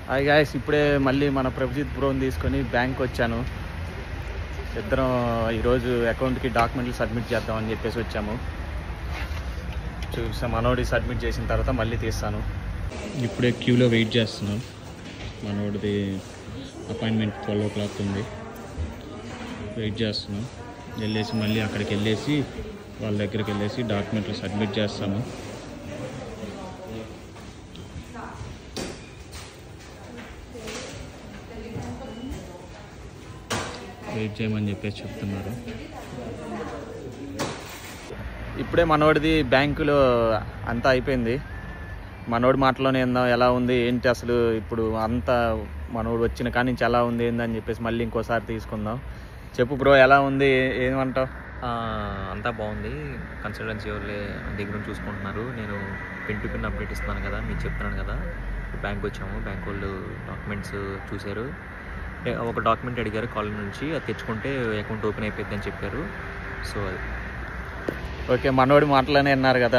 Hi guys, ఇప్పుడే మళ్ళీ మన ప్రభుజిత్ బ్రోని తీసుకొని బ్యాంక్ వచ్చాను. ఇద్దరం ఈరోజు అకౌంట్కి డాక్యుమెంట్లు సబ్మిట్ చేద్దామని చెప్పేసి వచ్చాము. చూసాం, మనోడి సబ్మిట్ చేసిన తర్వాత మళ్ళీ తీస్తాను. ఇప్పుడే క్యూలో వెయిట్ చేస్తున్నాం. మనోడిది అపాయింట్మెంట్ 12 o'clock ఉంది. వెయిట్ చేస్తున్నాం. వెళ్ళేసి మళ్ళీ అక్కడికి వెళ్ళేసి వాళ్ళ దగ్గరికి వెళ్ళేసి డాక్యుమెంట్లు సబ్మిట్ చేస్తాము. వెయిట్ చేయమని చెప్పేసి చెప్తున్నారు. ఇప్పుడే మనోడిది బ్యాంకులో అంతా అయిపోయింది. మనోడి మాటలోనే ఎలా ఉంది ఏంటి అసలు ఇప్పుడు అంతా మనోడు వచ్చిన కాడి నుంచి ఎలా ఉంది ఏందని చెప్పేసి మళ్ళీ ఇంకోసారి తీసుకుందాం. చెప్పు బ్రో, ఎలా ఉంది, ఏమంటావు? అంతా బాగుంది. కన్సల్టెన్సీ వాళ్ళే దగ్గర చూసుకుంటున్నారు. నేను పిన్ టు పిన్ అప్డేట్ ఇస్తున్నాను కదా, మీకు చెప్తున్నాను కదా. బ్యాంక్ వచ్చాము, బ్యాంక్ వాళ్ళు డాక్యుమెంట్స్ చూశారు. ఒక డాక్యుమెంట్ అడిగారు కాలేజ్ నుంచి, అది తెచ్చుకుంటే అకౌంట్ ఓపెన్ అయిపోద్ది అని చెప్పారు. సో అది ఓకే, మనోడి మాటలోనే అన్నారు కదా.